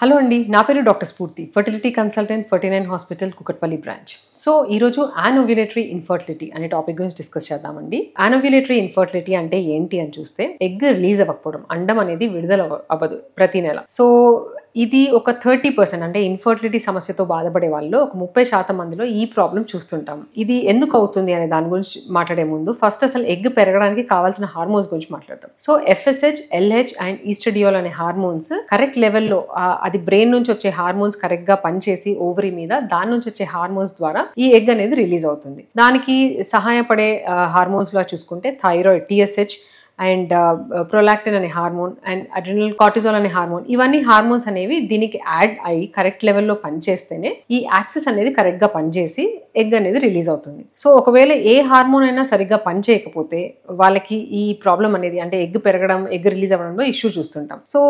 Hello అండి, నా పేరు డాక్టర్ స్ఫూర్తి, fertility consultant, 49 hospital, Kukatpally branch. So ఈరోజు యానోవ్యులేటరీ ఇన్ఫర్టిలిటీ అనే టాపిక్ గురించి డిస్కస్ చేద్దామండి. యానోవ్యులేటరీ ఇన్ఫర్టిలిటీ అంటే ఏంటి అని చూస్తే, ఎగ్ రిలీజ్ అవ్వకపోవడం, అండం అనేది విడుదల అవ్వదు ప్రతి నెల. సో ఇది ఒక 30% అంటే ఇన్ఫర్టిలిటీ సమస్యతో బాధపడే వాళ్ళు ఒక 30% మందిలో ఈ ప్రాబ్లం చూస్తుంటాం. ఇది ఎందుకు అవుతుంది అనే దాని గురించి మాట్లాడే ముందు ఫస్ట్ అసలు ఎగ్ పెరగడానికి కావాల్సిన హార్మోన్స్ గురించి మాట్లాడతాం. సో FSH, LH అండ్ ఈస్ట్రడియోల్ అనే హార్మోన్స్ కరెక్ట్ లెవెల్లో, అది బ్రెయిన్ నుంచి వచ్చే హార్మోన్స్ కరెక్ట్ గా పనిచేసి ఓవరీ మీద దాని నుంచి వచ్చే హార్మోన్స్ ద్వారా ఈ ఎగ్ అనేది రిలీజ్ అవుతుంది. దానికి సహాయపడే హార్మోన్స్ లో చూసుకుంటే థైరాయిడ్, TSH అండ్ ప్రొలాక్టిన్ అనే హార్మోన్ అండ్ అడ్రినల్ కార్టిజోల్ అనే హార్మోన్, ఇవన్నీ హార్మోన్స్ అనేవి దీనికి యాడ్ అయ్యి కరెక్ట్ లెవెల్లో పనిచేస్తేనే ఈ యాక్సిస్ అనేది కరెక్ట్ గా పనిచేసి ఎగ్ అనేది రిలీజ్ అవుతుంది. సో ఒకవేళ ఏ హార్మోన్ అయినా సరిగ్గా పనిచేయకపోతే వాళ్ళకి ఈ ప్రాబ్లం అనేది అంటే ఎగ్ పెరగడం, ఎగ్ రిలీజ్ అవ్వడంలో ఇష్యూ చూస్తుంటాం. సో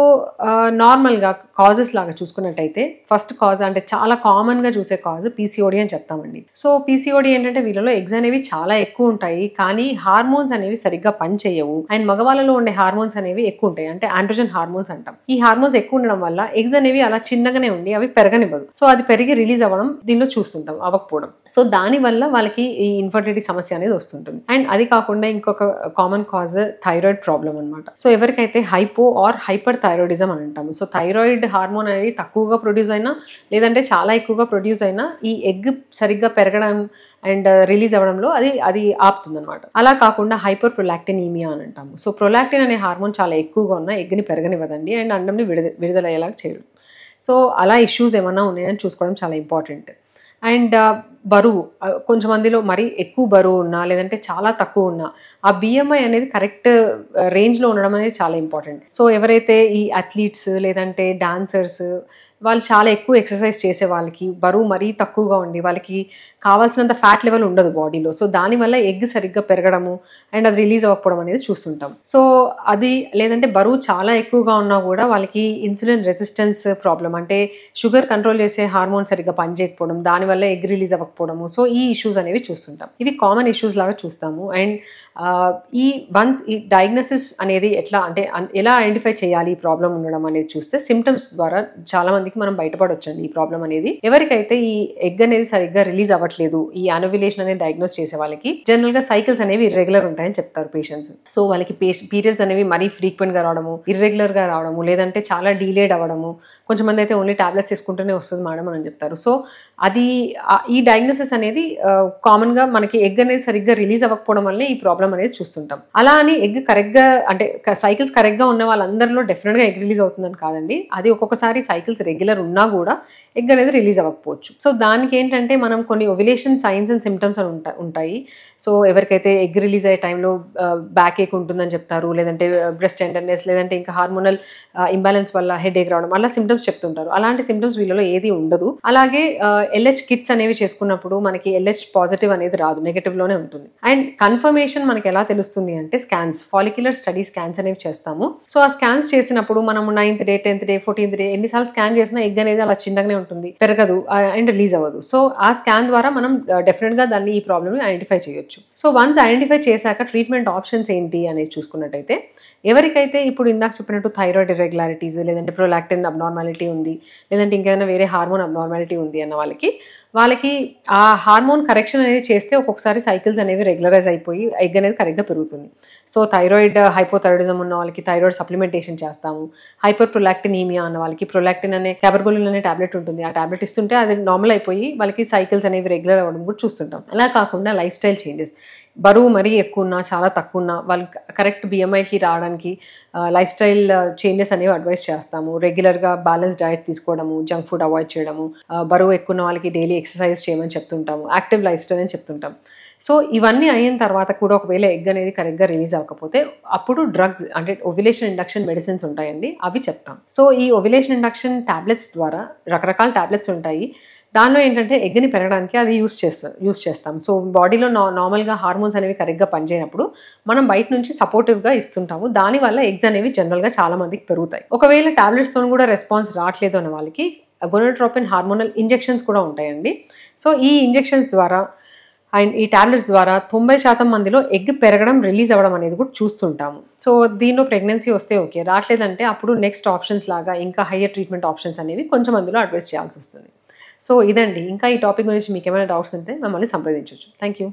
నార్మల్ గా కాజెస్ లాగా చూసుకున్నట్టయితే ఫస్ట్ కాజ్ అంటే చాలా కామన్ గా చూసే కాజ్ PCOD అని చెప్తామండి. సో PCOD ఏంటంటే వీళ్ళలో ఎగ్స్ అనేవి చాలా ఎక్కువ ఉంటాయి, కానీ హార్మోన్స్ అనేవి సరిగ్గా పనిచేయవు. అండ్ మగవాళ్ళలో ఉండే హార్మోన్స్ అనేవి ఎక్కువ ఉంటాయి, అంటే ఆండ్రోజన్ హార్మోన్స్ అంటాం. ఈ హార్మోన్స్ ఎక్కువ ఉండడం వల్ల ఎగ్స్ అనేవి అలా చిన్నగానే ఉండి అవి పెరగనివ్వదు. సో అది పెరిగి రిలీజ్ అవ్వడం దీనిలో చూస్తుంటాం, అవ్వకపోవడం. సో దాని వల్ల వాళ్ళకి ఈ ఇన్ఫర్టిలిటీ సమస్య అనేది వస్తుంటుంది. అండ్ అది కాకుండా ఇంకొక కామన్ కాజ్ థైరాయిడ్ ప్రాబ్లం అనమాట. సో ఎవరికైతే హైపో ఆర్ హైపర్ థైరాయిడిజం అని అంటాము. సో థైరాయిడ్ హార్మోన్ అనేది తక్కువగా ప్రొడ్యూస్ అయినా లేదంటే చాలా ఎక్కువగా ప్రొడ్యూస్ అయినా ఈ ఎగ్ సరిగ్గా పెరగడం అండ్ రిలీజ్ అవ్వడంలో అది ఆపుతుంది అనమాట. అలా కాకుండా హైపర్ ప్రొలాక్టినీమియా అని అంటాము. సో ప్రొలాక్టిన్ అనే హార్మోన్ చాలా ఎక్కువగా ఉన్న ఎగ్ని పెరగనివ్వదండి అండ్ అండంని విడుదలయ్యేలాగా చేయడం. సో అలా ఇష్యూస్ ఏమన్నా ఉన్నాయని చూసుకోవడం చాలా ఇంపార్టెంట్. అండ్ బరువు, కొంచెం మందిలో మరీ ఎక్కువ బరువు ఉన్నా లేదంటే చాలా తక్కువ ఉన్నా ఆ BMI అనేది కరెక్ట్ రేంజ్లో ఉండడం అనేది చాలా ఇంపార్టెంట్. సో ఎవరైతే ఈ అథ్లీట్స్ లేదంటే డాన్సర్స్ వాళ్ళు చాలా ఎక్కువ ఎక్సర్సైజ్ చేసే వాళ్ళకి బరువు మరీ తక్కువగా ఉండి వాళ్ళకి కావాల్సినంత ఫ్యాట్ లెవెల్ ఉండదు బాడీలో. సో దానివల్ల ఎగ్ సరిగ్గా పెరగడము అండ్ అది రిలీజ్ అవ్వకపోవడం అనేది చూస్తుంటాం. సో అది లేదంటే బరువు చాలా ఎక్కువగా ఉన్నా కూడా వాళ్ళకి ఇన్సులిన్ రెసిస్టెన్స్ ప్రాబ్లం, అంటే షుగర్ కంట్రోల్ చేసే హార్మోన్ సరిగ్గా పనిచేయకపోవడం, దానివల్ల ఎగ్ రిలీజ్ అవ్వకపోవడము. సో ఈ ఇష్యూస్ అనేవి చూస్తుంటాం. ఇవి కామన్ ఇష్యూస్ లాగా చూస్తాము. అండ్ ఈ డయాగ్నోసిస్ అనేది ఎట్లా అంటే ఎలా ఐడెంటిఫై చేయాలి ఈ ప్రాబ్లం ఉండడం అనేది చూస్తే సిమ్టమ్స్ ద్వారా చాలా మందికి మనం బయటపడొచ్చండి ఈ ప్రాబ్లం అనేది. ఎవరికైతే ఈ ఎగ్ అనేది సరిగ్గా రిలీజ్ అవ్వట్లేదు, ఈ యానోవ్యులేషన్ అనేది డయాగ్నోస్ చేసే వాళ్ళకి జనరల్ గా సైకిల్స్ అనేవి ఇర్రెగ్యులర్ ఉంటాయని చెప్తారు పేషెంట్స్. సో వాళ్ళకి పీరియడ్స్ అనేవి మరీ ఫ్రీక్వెంట్ గా రావడము, ఇర్రెగ్యులర్ గా రావడము, లేదంటే చాలా డీలేడ్ అవ్వడము, కొంచెం మంది అయితే ఓన్లీ టాబ్లెట్స్ వేసుకుంటూనే వస్తుంది మేడం అని చెప్తారు. సో అది ఈ డయాగ్నోసిస్ అనేది కామన్ గా మనకి ఎగ్ అనేది సరిగ్గా రిలీజ్ అవ్వకపోవడం వల్ల ఈ ప్రాబ్లం అనేది చూస్తుంటాం. అలా అని ఎగ్ కరెక్ట్ గా అంటే సైకిల్స్ కరెక్ట్ గా ఉన్న వాళ్ళందరిలో డెఫినెట్ గా ఎగ్ రిలీజ్ అవుతుందని కాదండి. అది ఒక్కొక్కసారి సైకిల్స్ రెగ్యులర్ ఉన్నా కూడా ఎగ్ అనేది రిలీజ్ అవ్వకపోవచ్చు. సో దానికి ఏంటంటే మనం కొన్ని ఓవ్యులేషన్ సైన్స్ అండ్ సిమ్టమ్స్ అని ఉంటాయి. సో ఎవరికైతే ఎగ్ రిలీజ్ అయ్యే టైంలో బ్యాక్ ఏక్ ఉంటుందని చెప్తారు, లేదంటే బ్రెస్ట్ టెండర్నెస్, లేదంటే ఇంకా హార్మోనల్ ఇంబ్యాలెన్స్ వల్ల హెడ్ ఏక్ రావడం, అలా సిమ్టమ్స్ చెప్తుంటారు. అలాంటి సిమ్టమ్స్ వీళ్ళలో ఏది ఉండదు. అలాగే LH కిట్స్ అనేవి చేసుకున్నప్పుడు మనకి LH పాజిటివ్ అనేది రాదు, నెగటివ్ లోనే ఉంటుంది. అండ్ కన్ఫర్మేషన్ మనకి ఎలా తెలుస్తుంది అంటే స్కాన్స్, ఫాలిక్యులర్ స్టడీ స్కాన్స్ అనేవి చేస్తాము. సో ఆ స్కాన్స్ చేసినప్పుడు మనం 9th day 10th day 14th day ఎన్నిసార్లు స్కాన్ చేసినా ఎగ్ అనేది అలా చిన్నగానే ఉంటుంది, పెరగదు అండ్ రిలీజ్ అవ్వదు. సో ఆ స్కాన్ ద్వారా మనం డెఫినెట్ గా దాన్ని ఈ ప్రాబ్లమ్ ని ఐడెంటిఫై చేయొచ్చు. సో వన్స్ ఐడెంటిఫై చేశాక ట్రీట్మెంట్ ఆప్షన్స్ ఏంటి అనేది చూసుకున్నట్టయితే ఎవరికైతే ఇప్పుడు ఇందాక చెప్పినట్టు థైరాయిడ్ ఇర్రెగ్యులారిటీస్ లేదంటే ప్రొలాక్టిన్ అబ్నార్మాలిటీ ఉంది, లేదంటే ఇంకేదైనా వేరే హార్మోన్ అబ్నార్మాలిటీ ఉంది అన్న వాళ్ళకి ఆ హార్మోన్ కరెక్షన్ అనేది చేస్తే ఒక్కొక్కసారి సైకిల్స్ అనేవి రెగ్యులరైజ్ అయిపోయి ఎగ్ అనేది కరెక్ట్గా పెరుగుతుంది. సో థైరాయిడ్ హైపోథైరాయిడిజం ఉన్న వాళ్ళకి థైరాయిడ్ సప్లిమెంటేషన్ చేస్తాము. హైపర్ ప్రొలాక్టినీమియా అన్న వాళ్ళకి ప్రొలాక్టిన్ అనే క్యాబర్గోలిన్ అనే టాబ్లెట్ ఉంటుంది, ఆ టాబ్లెట్ ఇస్తుంటే అది నార్మల్ అయిపోయి వాళ్ళకి సైకిల్స్ అనేవి రెగ్యులర్ అవ్వడం కూడా చూస్తుంటాం. అలా కాకుండా లైఫ్ స్టైల్ చేంజెస్, బరువు మరీ ఎక్కువ ఉన్నా చాలా తక్కువ ఉన్నా వాళ్ళు కరెక్ట్ BMIకి రావడానికి లైఫ్ స్టైల్ చేంజెస్ అనేవి అడ్వైస్ చేస్తాము. రెగ్యులర్గా బ్యాలెన్స్ డైట్ తీసుకోవడము, జంక్ ఫుడ్ అవాయిడ్ చేయడము, బరువు ఎక్కువ ఉన్న వాళ్ళకి డైలీ ఎక్సర్సైజ్ చేయమని చెప్తుంటాము, యాక్టివ్ లైఫ్ స్టైల్ అని చెప్తుంటాం. సో ఇవన్నీ అయిన తర్వాత కూడా ఒకవేళ ఎగ్ అనేది కరెక్ట్గా రిలీజ్ అవ్వకపోతే అప్పుడు డ్రగ్స్ అంటే ఓవ్యులేషన్ ఇండక్షన్ మెడిసిన్స్ ఉంటాయండి, అవి చెప్తాం. సో ఈ ఓవ్యులేషన్ ఇండక్షన్ టాబ్లెట్స్ ద్వారా రకరకాల టాబ్లెట్స్ ఉంటాయి. దానిలో ఏంటంటే ఎగ్ని పెరగడానికి అది యూస్ చేస్తాం. సో బాడీలో నార్మల్గా హార్మోన్స్ అనేవి కరెక్ట్గా పనిచేయనప్పుడు మనం బయట నుంచి సపోర్టివ్గా ఇస్తుంటాము. దానివల్ల ఎగ్స్ అనేవి జనరల్గా చాలా మందికి పెరుగుతాయి. ఒకవేళ టాబ్లెట్స్తో కూడా రెస్పాన్స్ రావట్లేదు అనే వాళ్ళకి గోనాడోట్రోపిన్ హార్మోనల్ ఇంజెక్షన్స్ కూడా ఉంటాయండి. సో ఈ ఇంజెక్షన్స్ ద్వారా అండ్ ఈ టాబ్లెట్స్ ద్వారా 90% మందిలో ఎగ్ పెరగడం రిలీజ్ అవ్వడం అనేది కూడా చూస్తుంటాము. సో దీనిలో ప్రెగ్నెన్సీ వస్తే ఓకే, రావట్లేదంటే అప్పుడు నెక్స్ట్ ఆప్షన్స్ లాగా ఇంకా హయ్యర్ ట్రీట్మెంట్ ఆప్షన్స్ అనేవి కొంచెం మందిలో అడ్వైస్ చేయాల్సి వస్తుంది. సో ఇదండి. ఇంకా ఈ టాపిక్ గురించి మీకు ఏమైనా డౌట్స్ ఉంటే మమ్మల్ని సంప్రదించవచ్చు. Thank you.